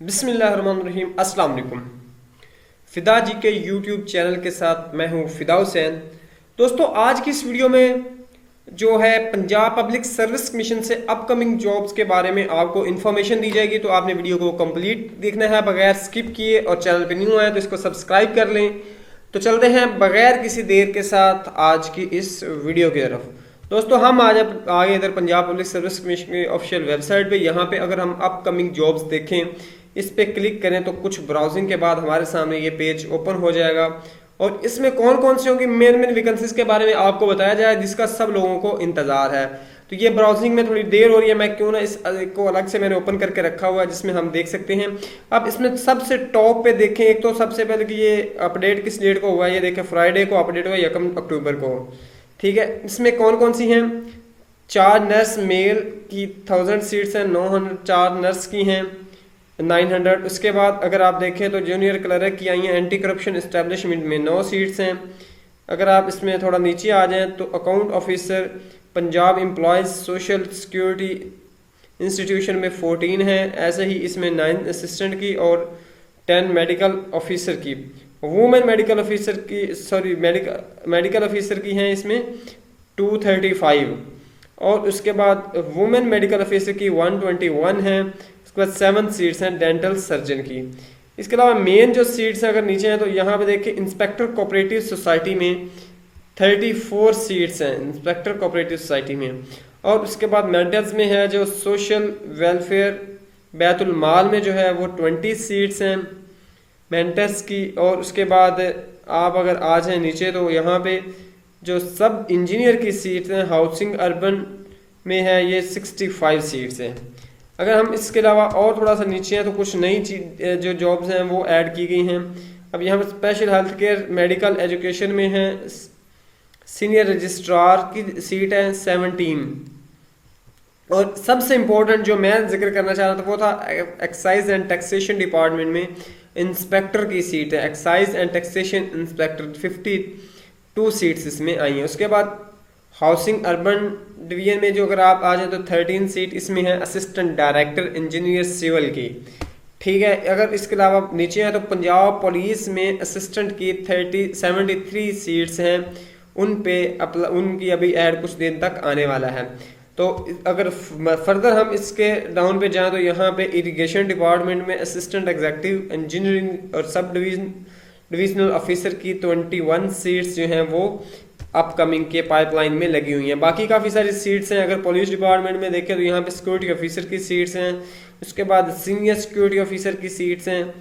बिस्मिल्लाहिर्रहमानिर्रहीम। अस्सलाम वालेकुम। फ़िदा जी के यूट्यूब चैनल के साथ मैं हूं फ़िदा हुसैन। दोस्तों, आज की इस वीडियो में जो है पंजाब पब्लिक सर्विस कमीशन से अपकमिंग जॉब्स के बारे में आपको इन्फॉर्मेशन दी जाएगी। तो आपने वीडियो को कंप्लीट देखना है बगैर स्किप किए, और चैनल पे न्यू आए तो इसको सब्सक्राइब कर लें। तो चलते हैं बगैर किसी देर के साथ आज की इस वीडियो की तरफ। दोस्तों, हम आज आगे इधर पंजाब पब्लिक सर्विस कमीशन की ऑफिशियल वेबसाइट पे, यहाँ पे अगर हम अपकमिंग जॉब्स देखें, इस पे क्लिक करें तो कुछ ब्राउजिंग के बाद हमारे सामने ये पेज ओपन हो जाएगा और इसमें कौन कौन सी होंगी मेन मेन वैकेंसीज के बारे में आपको बताया जाए, जिसका सब लोगों को इंतजार है। तो ये ब्राउजिंग में थोड़ी देर हो रही है, मैं क्यों ना इस को अलग से मैंने ओपन करके रखा हुआ है जिसमें हम देख सकते हैं। अब इसमें सबसे टॉप पे देखें, एक तो सबसे पहले कि ये अपडेट किस डेट को हुआ है, ये देखें फ्राइडे को अपडेट हुआ, 1 अक्टूबर को। ठीक है, इसमें कौन कौन सी हैं? 4 नर्स मेल की 1000 सीट्स हैं, 900 4 नर्स की हैं 900। उसके बाद अगर आप देखें तो जूनियर क्लर्क की आई हैं, एंटी करप्शन इस्टेब्लिशमेंट में 9 सीट्स हैं। अगर आप इसमें थोड़ा नीचे आ जाएं तो account officer Punjab employees social security institution में 14 है। ऐसे ही इसमें 9 असिस्टेंट की और 10 मेडिकल ऑफिसर की। वुमेन मेडिकल ऑफिसर की मेडिकल ऑफिसर की हैं इसमें 235। और उसके बाद वुमेन मेडिकल ऑफिसर की 121 है। उसके बाद 7 सीट्स हैं डेंटल सर्जन की। इसके अलावा मेन जो सीट्स हैं अगर नीचे हैं तो यहाँ पे देखिए इंस्पेक्टर कोऑपरेटिव सोसाइटी में 34 सीट्स हैं, इंस्पेक्टर कोऑपरेटिव सोसाइटी में। और उसके बाद मेंटर्स में है जो सोशल वेलफेयर बैतुल माल में जो है वो 20 सीट्स हैं मेंटर्स की। और उसके बाद आप अगर आ जाए नीचे तो यहाँ पे जो सब इंजीनियर की सीट्स हैं हाउसिंग अर्बन में है, ये 65 सीट्स हैं। अगर हम इसके अलावा और थोड़ा सा नीचे हैं तो कुछ नई चीज जो जॉब्स हैं वो ऐड की गई हैं। अब यहाँ पर special health care medical education में है, सीनियर रजिस्ट्रार की सीट है 17। और सबसे इम्पोर्टेंट जो मैं जिक्र करना चाह रहा था वो था एक्साइज एंड टैक्सेशन डिपार्टमेंट में इंस्पेक्टर की सीट है, excise and taxation inspector 52 seats इसमें आई हैं। उसके बाद हाउसिंग अर्बन डिवीजन में जो अगर आप आ जाए तो 13 सीट इसमें है असिस्टेंट डायरेक्टर इंजीनियर सिविल की। ठीक है, अगर इसके अलावा नीचे है तो पंजाब पुलिस में असिस्टेंट की 73 सीट्स हैं, उन पे उनकी अभी ऐड कुछ दिन तक आने वाला है। तो अगर फर्दर हम इसके डाउन पे जाएं तो यहाँ पे इरिगेशन डिपार्टमेंट में असिस्टेंट एग्जीक्यूटिव इंजीनियरिंग और सब डिविजनल ऑफिसर की 21 सीट्स जो हैं वो अपकमिंग के पाइपलाइन में लगी हुई हैं। बाकी काफ़ी सारी सीट्स हैं। अगर पुलिस डिपार्टमेंट में देखें तो यहाँ पे सिक्योरिटी ऑफिसर की सीट्स हैं, उसके बाद सीनियर सिक्योरिटी ऑफिसर की सीट्स हैं,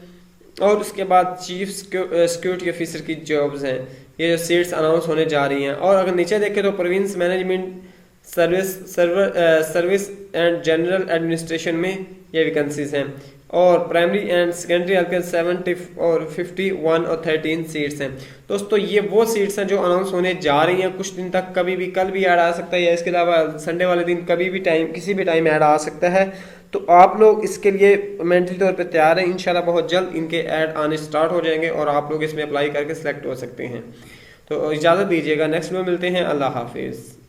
और उसके बाद चीफ सिक्योरिटी ऑफिसर की जॉब्स हैं। ये जो सीट्स अनाउंस होने जा रही हैं। और अगर नीचे देखें तो province management service and general administration में ये वैकेंसीज हैं। और primary and secondary health care 70 और 51 और 13 सीट्स हैं। दोस्तों, ये वो सीट्स हैं जो अनाउंस होने जा रही हैं कुछ दिन तक, कभी भी कल भी ऐड आ सकता है, या इसके अलावा संडे वाले दिन कभी भी टाइम किसी भी टाइम ऐड आ सकता है। तो आप लोग इसके लिए मेंटली तौर पे तैयार हैं। इंशाल्लाह बहुत जल्द इनके ऐड आने स्टार्ट हो जाएंगे और आप लोग इसमें अप्लाई करके सिलेक्ट हो सकते हैं। तो इजाज़त दीजिएगा, नेक्स्ट में मिलते हैं। अल्लाह हाफिज़।